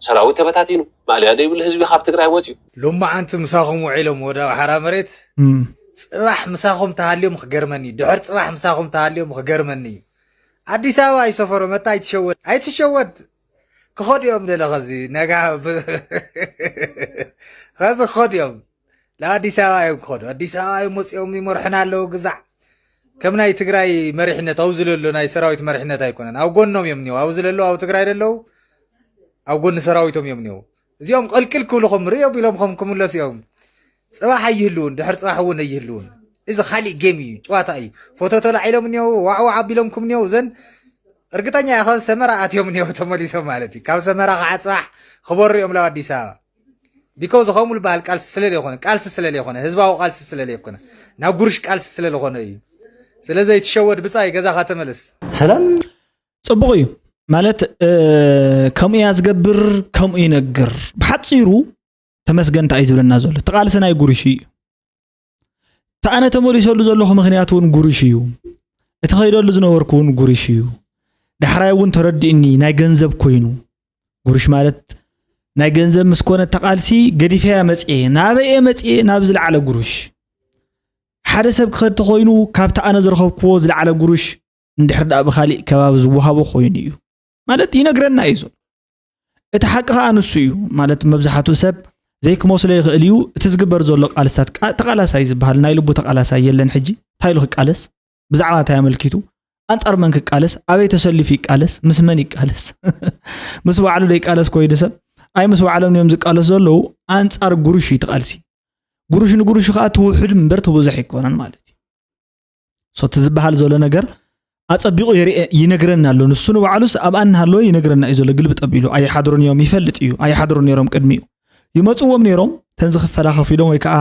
ሰራዊት ተበታቲኑ ማልያ ደይብል ህዝቢ ካብ ትግራይ ወፂኡ ሎማዓንቲ ምሳኹም ውዒሎም ወደ ሓራ መሬት ጽባሕ ምሳኹም ተሃልዮም ክገርመኒ ድሕር ጽባሕ ምሳኹም ተሃልዮም ክገርመኒ አዲስ አበባ ይሰፈሩ መጣ አይትሸወድ ክኾድዮም ደለኸዚ ነጋ ኸዚ ክኾድዮም ለአዲስ አበባ እዮም ክኾዱ አዲስ አበባ እዮም ወፂኦም ይመርሕና ኣለዉ ግዛዕ ከም ናይ ትግራይ መሪሕነት አው ዝለሎ ናይ ሰራዊት መሪሕነት ኣይኮነን ኣብ ጎኖም እዮም ኒው አው ዝለሎ ኣብ ትግራይ ደለው ኣብ ጎኒ ሰራዊቶም እዮም ኒው እዚኦም ቅልቅል ክብልኹም ርዮም ኢሎም ከም ክምለስ እዮም ጽባሕ ኣይህልውን ድሕር ጽባሕ እውን ኣይህልውን እዚ ካሊእ ጌም እዩ ጨዋታ እዩ ፎቶ ተላዒሎም ኒው ዋዕዋ ኣቢሎምኩም ኒው ዘን እርግጠኛ ኢኸ ሰመራ ኣትዮም ኒው ተመሊሶም ማለት እዩ ካብ ሰመራ ከዓ ጽባሕ ክበሩ እዮም ላብ ኣዲስ ኣበባ ቢኮዝ ከምኡ ዝበሃል ቃልሲ ስለለይኮነ ቃልሲ ስለለይኮነ ህዝባዊ ቃልሲ ስለለይኮነ ናብ ጉርሽ ቃልሲ ስለለኾነ እዩ ስለዚ ይትሸወድ ብጻይ ገዛኻ ተመለስ ሰላም ጽቡቕ እዩ ማለት ከምኡ እያ ዝገብር ከምኡ ይነግር ብሓፂሩ ተመስገንታ እዩ ዝብለና ዘሎ ተቓልሲ ናይ ጉርሽ እዩ ተኣነ ተመሊሰሉ ዘለኹ ምክንያቱ እውን ጉርሽ እዩ እቲ ኸይደሉ ዝነበርኩ እውን ጉርሽ እዩ ዳሕራይ እውን ተረዲእኒ ናይ ገንዘብ ኮይኑ ጉርሽ ማለት ናይ ገንዘብ ምስ ኮነ ተቓልሲ ገዲፈያ መጽኤ ናበየ መጽኤ ናብ ዝለዓለ ጉርሽ ሓደ ሰብ ክኸድ ኮይኑ ካብቲ ኣነ ዝረኸብክዎ ዝለዓለ ጉርሽ እንድሕር ዳኣ ብኻሊእ ከባቢ ዝወሃቦ ኮይኑ እዩ ማለት ይነግረና እዩ ዘሎ እቲ ሓቂ ከዓ ንሱ እዩ ማለት መብዛሕትኡ ሰብ ዘይክመስሎ ይኽእል እዩ እቲ ዝግበር ዘሎ ቃልስታት ተቓላሳይ ዝበሃል ናይ ልቡ ተቓላሳይ የለን ሕጂ እንታይ ኢሉ ክቃለስ ብዛዕባ እንታይ ኣመልኪቱ ኣንጻር መን ክቃለስ ኣበይ ተሰሊፉ ይቃለስ ምስ መን ይቃለስ ምስ ባዕሉ ዘይቃለስ ኮይኑ ሰብ ኣይ ምስ ባዕሎም እዮም ዝቃለስ ዘለዉ ኣንጻር ጉርሽ እዩ ተቓልሲ ጉርሽ ንጉርሽ ከዓ ትውሕድ እምበር ትብዙሕ ይኮነን ማለት እዩ ሶቲ ዝበሃል ዘሎ ነገር ኣጸቢቑ ይነግረና ኣሎ ንሱ ንባዕሉስ ኣብ ኣንሃለዎ ይነግረና እዩ ዘሎ ግልብጥ ኣቢሉ ኣይሓድሩን እዮም ይፈልጥ እዩ ኣይሓድሩን ነይሮም ቅድሚኡ ይመጽዎም ነይሮም ተንዝኽፈላ ኸፊሎም ወይ ከዓ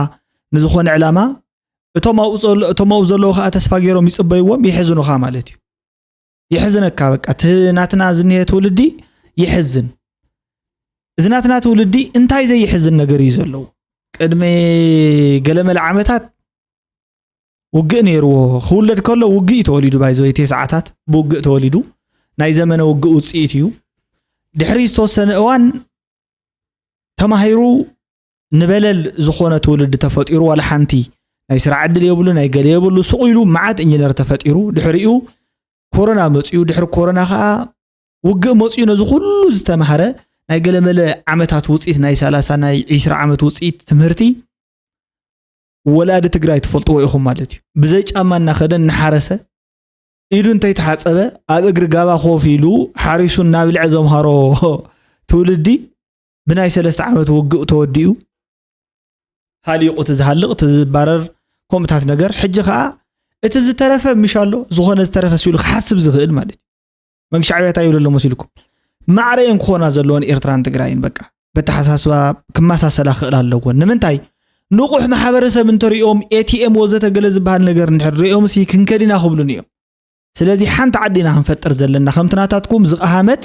ንዝኾነ ዕላማ እቶም ኣብኡ ዘለዉ ከዓ ተስፋ ገይሮም ይጽበይዎም ይሕዝኑኻ ማለት እዩ ይሕዝነካ በቃ እቲ ናትና ዝንሄ ትውልዲ ይሕዝን እዚ ናትና ትውልዲ እንታይ ዘይሕዝን ነገር እዩ ዘለዉ ቅድሚ ገለመለ ዓመታት ውግእ ነይርዎ ክውለድ ከሎ ውግእ ተወሊዱ ባይዞ 9 ሰዓታት ብውግእ ተወሊዱ ናይ ዘመነ ውግእ ውፅኢት እዩ ድሕሪ ዝተወሰነ እዋን ተማሂሩ ንበለል ዝኾነ ትውልዲ ተፈጢሩ ዋላ ሓንቲ ናይ ስራሕ ዕድል የብሉ ናይ ገለ የብሉ ስቑኢሉ መዓት ኢንጂነር ተፈጢሩ ድሕሪኡ ኮሮና መፅኡ ድሕሪ ኮሮና ከዓ ውግእ መፅኡ ነዚ ኩሉ ዝተማሃረ ናይ ገለመለ ዓመታት ውፅኢት ናይ 30 ናይ 20 ዓመት ውፅኢት ትምህርቲ ወላዲ ትግራይ ትፈልጥዎ ኢኹም ማለት እዩ ብዘይ ጫማ እናኸደ እናሓረሰ ኢሉ እንታይ ተሓፀበ ኣብ እግሪ ጋባ ኮፍ ኢሉ ሓሪሱ እናብልዐ ዘምሃሮ ትውልዲ ብናይ 3 ዓመት ውግእ ተወዲኡ ሃሊቑ ትዝሃልቕ ትዝባረር ከምታት ነገር ሕጂ ከዓ እቲ ዝተረፈ ምሻሎ ዝኾነ ዝተረፈ ሲሉ ክሓስብ ዝኽእል ማለት እዩ መንግስቲ ዕብየት ኣይብለሎ መሲልኩም ማዕረየን ክኾና ዘለዎን ኤርትራን ትግራይን በቃ በተሓሳስባ ክመሳሰላ ክእል ኣለዎን ንምንታይ ንቑሕ ማሕበረሰብ እንተሪኦም ኤቲኤም ወዘተ ገለ ዝበሃል ነገር እንድሕሪኦም ሲ ክንከዲና ክብሉን እዮም ስለዚ ሓንቲ ዓዲና ክንፈጥር ዘለና ከምትናታትኩም ዝቐሃመት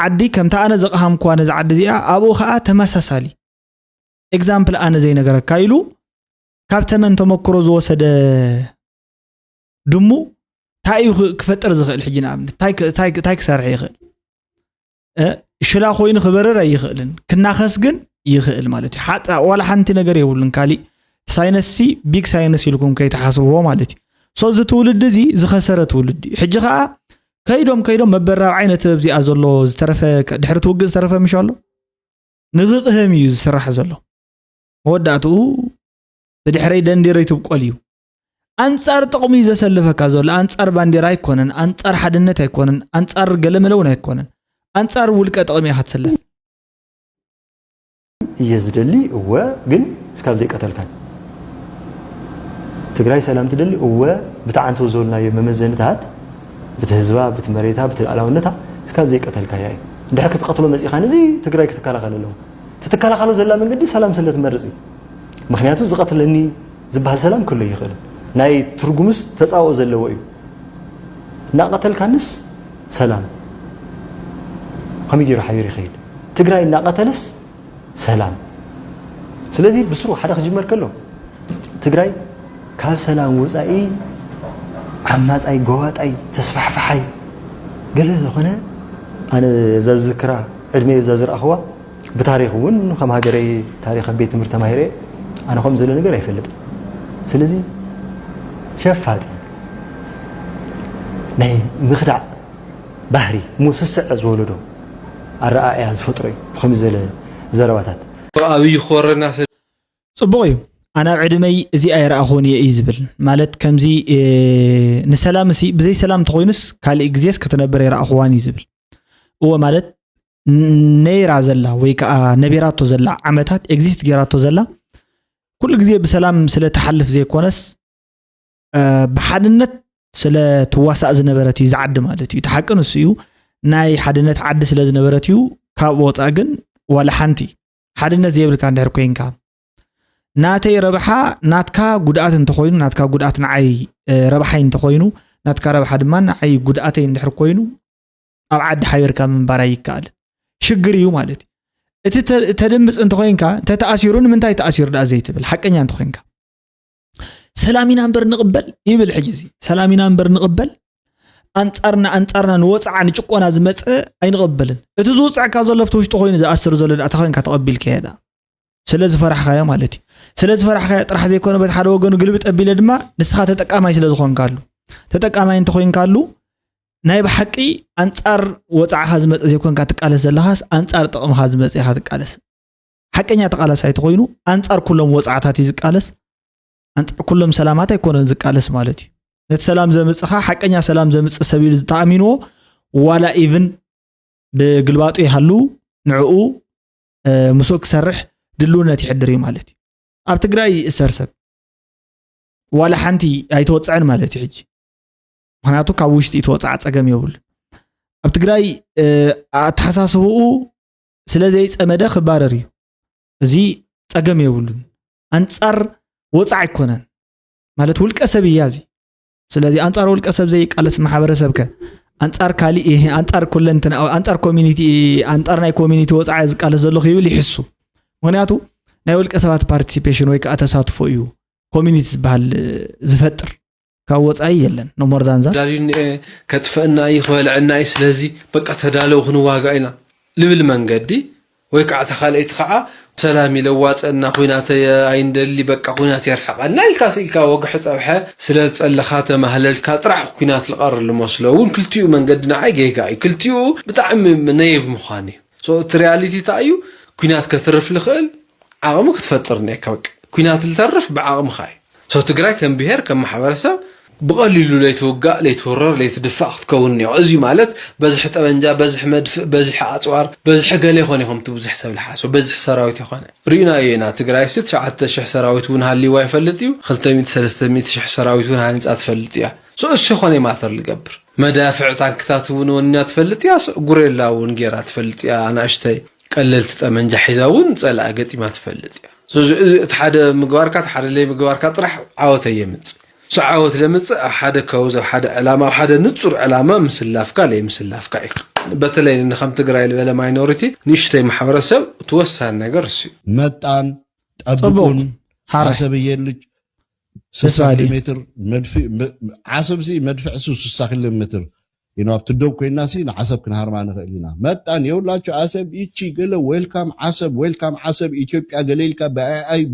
ዓዲ ከምታ ኣነ ዘቐሃምኳ ነዚ ዓዲ እዚኣ ኣብኡ ከዓ ተመሳሳሊ ኤግዛምፕል ኣነ ዘይነገረካ ኢሉ ካብ ተመን ተመክሮ ዝወሰደ ድሙ እንታይ ክፈጥር ዝኽእል ሕጂ ንኣብነት እንታይ ክሰርሕ ይኽእል ሽላ ኮይኑ ክበረር ኣይኽእልን ክናኸስ ግን ይኽእል ማለት እዩ ሓጣ ዋላ ሓንቲ ነገር የብሉን ካሊእ ሳይነሲ ቢግ ሳይነስ ኢልኩም ከይተሓስብዎ ማለት እዩ ሶ እዚ ትውልዲ እዚ ዝኸሰረ ትውልዲ ሕጂ ከዓ ከይዶም መበራብ ዓይነት እዚኣ ዘሎ ዝተረፈ ድሕሪ ትውግእ ዝተረፈ ምሽ ኣሎ ንኽቕህም እዩ ዝስራሕ ዘሎ መወዳእትኡ ብድሕረይ ደንዴረይ ትብቆል እዩ ኣንጻር ጥቕሚ ዘሰልፈካ ዘሎ ኣንጻር ባንዴራ ኣይኮነን ኣንጻር ሓድነት ኣይኮነን ኣንጻር ገለመለ እውን ኣይኮነን ኣንጻር ውልቀ ጥቕሚ ኢኻ ትሰለፍ እየ ዝደሊ እወ ግን እስካብ ዘይቀተልካን ትግራይ ሰላም ትደሊ እወ ብታዓንተ ዘልናዮ መመዘንታት بت هزبا بت مريتها بت الألوانتها سكاب زي قتل كياي ده كتقتلوا مسيخان زي تقرأ كتكالا خلوا تتكالا خلوا زلا من قدي سلام سلة مرزي مخنياتو زقتلني زبها السلام كله يخل ناي ترجمس تساوي زلا ويو نا قتل كانس سلام هم يجي راح يري خيل تقرأ نا قتلس سلام ስለዚህ ብስሩ ሓደ ክጅመር ከሎ ትግራይ ካብ ሰላም ወፃኢ ዓማፃይ ጎዋጣይ ተስፋሕፋሓይ ገለ ዝኾነ ኣነ ዘዝክራ ዕድሜ ዘዝረኣኽዋ ብታሪኽ እውን ከም ሃገረይ ታሪኽ ቤት ትምህርቲ ተማሂረ ኣነ ከም ዘሎ ነገር ኣይፈልጥን ስለዚ ሸፋጥ ናይ ምኽዳዕ ባህሪ ሙስስዕ ዝወለዶ ኣረኣእያ ዝፈጥሮ እዩ ከም ዘለ ዘረባታት ኣብይ ኮረና ጽቡቕ እዩ ኣነ ኣብ ዕድመይ እዚ ኣይረኣኹን እየ እዩ ዝብል ማለት ከምዚ ንሰላም እሲ ብዘይ ሰላም ተኾይኑስ ካልእ ግዜስ ከተነበረ ይረኣኽዋን እዩ ዝብል እዎ ማለት ነይራ ዘላ ወይ ከዓ ነቢራቶ ዘላ ዓመታት ኤግዚስት ጌራቶ ዘላ ኩሉ ግዜ ብሰላም ስለ ተሓልፍ ዘይኮነስ ብሓድነት ስለ ትዋሳእ ዝነበረት እዩ ዝዓዲ ማለት እዩ ተሓቂ ንሱ እዩ ናይ ሓድነት ዓዲ ስለ ዝነበረት እዩ ካብ ወፃእ ግን ዋላ ሓንቲ ሓድነት ዘይብልካ እንድሕር ኮይንካ ናተይ ረብሓ ናትካ ጉድኣት እንተኾይኑ ናትካ ጉድኣት ንዓይ ረብሓይ እንተኾይኑ ናትካ ረብሓ ድማ ንዓይ ጉድኣተይ እንድሕር ኮይኑ ኣብ ዓዲ ሓቢርካ ምንባር ኣይከኣል ሽግር እዩ ማለት እዩ እቲ ተድምፅ እንተኾይንካ እንተተኣሲሩ ንምንታይ ተኣሲሩ ዳ ዘይትብል ሓቀኛ እንተኾይንካ ሰላሚና እምበር ንቕበል ይብል ሕጂ እዚ ሰላሚና እምበር ንቕበል ኣንጻርና ንወፅዓ ንጭቆና ዝመፅእ ኣይንቕበልን እቲ ዝውፅዕካ ዘሎ ኣብቲ ውሽጢ ኮይኑ ዝኣስር ዘሎ ዳእታ ኮይንካ ተቐቢልካ እየ ዳ ስለ ዝፈራሕካዮ ማለት እዩ ስለ ዝፈራሕካዮ ጥራሕ ዘይኮነ በቲ ሓደ ወገኑ ግልብጥ ኣቢለ ድማ ንስኻ ተጠቃማይ ስለ ዝኾንካሉ ተጠቃማይ እንተኾይንካሉ ናይ ብሓቂ ኣንጻር ወፃዕኻ ዝመፅእ ዘይኮንካ ትቃለስ ዘለኻስ ኣንጻር ጥቕምኻ ዝመፅእ ኢኻ ትቃለስ ሓቀኛ ተቃላሳይ ተኾይኑ ኣንጻር ኩሎም ወፃዕታት እዩ ዝቃለስ አንጻር ኩሎም ሰላማት ኣይኮነን ዝቃለስ ማለት እዩ ነቲ ሰላም ዘምፅኻ ሓቀኛ ሰላም ዘምፅእ ሰብ ኢሉ ዝተኣሚንዎ ዋላ ኢቭን ብግልባጡ ይሃሉ ንዕኡ ምስኡ ክሰርሕ ድልውነት ይሕድር እዩ ማለት እዩ ኣብ ትግራይ እሰርሰብ ዋላ ሓንቲ ኣይተወፅዕን ማለት እዩ ሕጂ ምክንያቱ ካብ ውሽጢ ይተወፅዓ ፀገም የብሉ ኣብ ትግራይ ኣተሓሳስብኡ ስለዘይፀመደ ክባረር እዩ እዚ ፀገም የብሉን አንጻር ወፃዕ ኣይኮነን ማለት ውልቀ ሰብ እያ እዚ ስለዚ አንጻር ውልቀ ሰብ ዘይቃለስ ማሕበረሰብከ አንጻር ካሊ አንጻር ኩለንተና አንጻር ኮሚኒቲ አንጻር ናይ ኮሚኒቲ ወፃዕ ዝቃለስ ዘሎ ይብል ይሕሱ ምክንያቱ ናይ ውልቀ ሰባት ፓርቲሲፔሽን ወይ ከዓ ተሳትፎ እዩ ኮሚኒቲ ዝበሃል ዝፈጥር ካብ ወፃኢ የለን ኖ ሞር ዛን ዛ ዳሊን ከጥፈና ይኸልዕና ስለዚ በቃ ተዳለው ክንዋጋ ኢና ልብል መንገዲ ወይ ከዓ ተኻልእት ከዓ ሰላም ይለዋፀና ኩናት ኣይንደሊ በቃ ኩናት ይርሐቀና ኢልካ ሲልካ ወግሕ ፀብሐ ስለ ፀለኻ ተማህለልካ ጥራሕ ኩናት ልቀር ልመስሎ እውን ክልቲኡ መንገዲ ንዓይ ጌጋ እዩ ክልቲኡ ብጣዕሚ ነይቭ ምዃን እዩ ሶ ሪያሊቲ ታዩ ኩናት ከተርፍ ልኽእል ዓቕሚ ክትፈጥር ነይካ በቃ ኩናት ልተርፍ ብዓቕምኻ እዩ ሶ ትግራይ ከም ብሄር ከም ማሕበረሰብ بقليلو ليتوقع ليتورر ليتدفع تكون أزي مالت بزح طبنجا بزح مدفع بزح أطوار بزح قالي خوني هم تبزح سب الحاس وبزح سراويت يا خوني رينا ينا تقراي ست شعت شح سراويت ون هاللي واي فلتيو 300 شح سراويت ون هالنص اتفلتيا سو اش خوني ماتر لقبر مدافع تانكتات ون تفلتيا غوريلا ون غيرات تفلتيا انا اشتي قللت طبنجا حيزاون صلا قطي ما تفلتيا سو حدا مغواركات حدا لي مغواركات طرح عاوته يمص سعوت لمص حدا كوز حدا علامه وحدا نصر علامه مسلافكا لي مسلافكا بتلين ان خم تግራይ لبلا ماينورتي نشتي محبرسب توسان ነገር እሱ መጣን ጠብቁን حسبيه ልጅ 60 كيلو متر مدفع عصب سي مدفع 60 كيلو متر ينوب تدوب كويناسي نحسب كنهرما نخلينا مطان يولاچو عصب يچي قال ويلكم عصب اثيوبيا قليلكا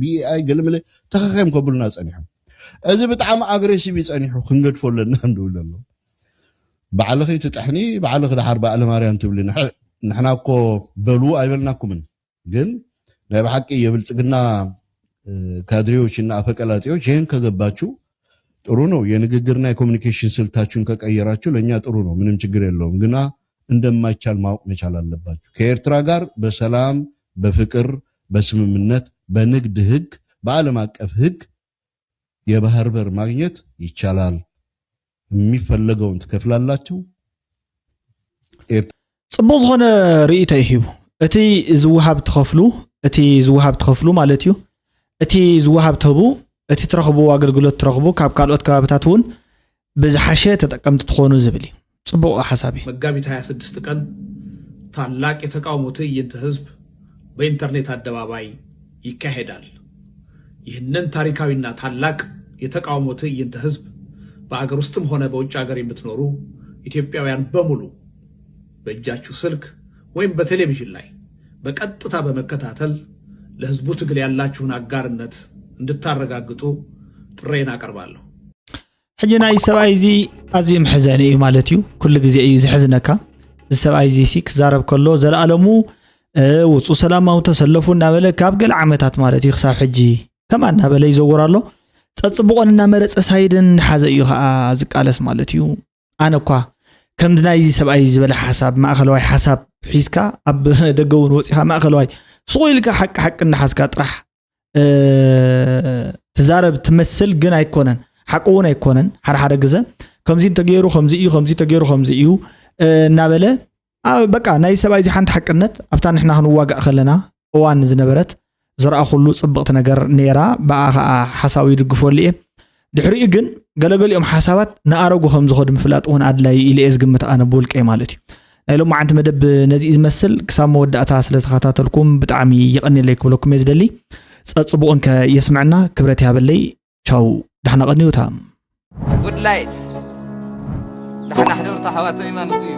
بي اي قلمل تخخم كبلنا صنيحم እዚ بتعم اغريسيف يصنيحو ክንገድፈለና እንደውለሎ بعلخ تطحني بعلخ دحر بقى لماريان تبلنا نحنا እኮ በሉ አይበልናኩምን ግን ናይ በሐቂ የብልጽግና ካድሬዎችና አፈቀላጤዎች ይሄን ከገባችሁ ጥሩ ነው የንግግርና የኮሙኒኬሽን ስልታችሁን ከቀየራችሁ ለኛ ጥሩ ነው ምንም ችግር የለውም ግና እንደማይቻል ማወቅ መቻል አለባችሁ ከኤርትራ ጋር በሰላም በፍቅር በስምምነት በንግድ ህግ በዓለም አቀፍ ህግ የባህር በር ማግኘት ይቻላል የሚፈልገውን ትከፍላላችሁ ጽቡቅ ሆነ ርእይተ ይሂቡ እቲ ዝውሃብ ትኸፍሉ ማለት እዩ እቲ ዝውሃብ ተቡ እቲ ትረኽቡ አገልግሎት ትረኽቡ ካብ ካልኦት ከባቢታት እውን ብዝሓሸ ተጠቀምቲ ትኾኑ ዝብል እዩ ጽቡቅ ሐሳቢ መጋቢት 26 ቀን ታላቅ የተቃውሞ ትዕይንተ ህዝብ በኢንተርኔት አደባባይ ይካሄዳል ይህንን ታሪካዊና ታላቅ የተቃውሞ ትዕይንተ ህዝብ በአገር ውስጥም ሆነ በውጭ ሀገር የምትኖሩ ኢትዮጵያውያን በሙሉ በእጃችሁ ስልክ ወይም በቴሌቪዥን ላይ በቀጥታ በመከታተል ለህዝቡ ትግል ያላችሁን አጋርነት እንድታረጋግጡ ጥሬን አቀርባለሁ። ሕጂና ሰብኣይ እዚ ኣዝዩ ምሕዘን እዩ ማለት እዩ ኩሉ ግዜ እዩ ዝሕዝነካ ሰብኣይ እዚ ሲ ክዛረብ ከሎ ዘለኣለሙ ውፁ ሰላማዊ ተሰለፉ እናበለ ካብ ገለ ዓመታት ማለት እዩ ክሳብ ሕጂ ከማ እናበለ ይዘውር ኣሎ ፀፅብቆን እናመረፀ ሳይድን ሓዘ እዩ ከዓ ዝቃለስ ማለት እዩ ኣነ እኳ ከምዚ ናይ ሰብኣይ ዝበለ ሓሳብ ማእኸለዋይ ሓሳብ ሒዝካ ኣብ ደገውን ወፂኻ ማእኸለዋይ ስቑኢልካ ሓቂ እናሓዝካ ጥራሕ ትዛረብ ትመስል ግን ኣይኮነን ሓቂ እውን ኣይኮነን ሓደ ግዜ ከምዚ እንተገይሩ ከምዚ እዩ ከምዚ ተገይሩ ከምዚ እዩ እናበለ በቃ ናይ ሰብኣይ እዚ ሓንቲ ሓቅነት ኣብታ ንሕና ክንዋጋእ ከለና እዋን ዝነበረት ዝረኣ ኩሉ ፅብቕቲ ነገር ነይራ በኣ ከዓ ሓሳቡ ይድግፈሉ እየ ድሕሪኡ ግን ገለገሊኦም ሓሳባት ንኣረጉ ከም ዝኸዱ ምፍላጥ እውን ኣድላይ ኢለ እየ ዝግምት ኣነ ብውልቀይ ማለት እዩ ናይ ሎማዓንቲ መደብ ነዚ ዝመስል ክሳብ መወዳእታ ስለተኸታተልኩም ብጣዕሚ ይቐኒለይ ክብለኩም እየ ዝደሊ ፀፅብቕን ከየስምዕና ክብረት ያበለይ ቻው دحنا قنيوتا good light دحنا حضرت حواتي ما نستوي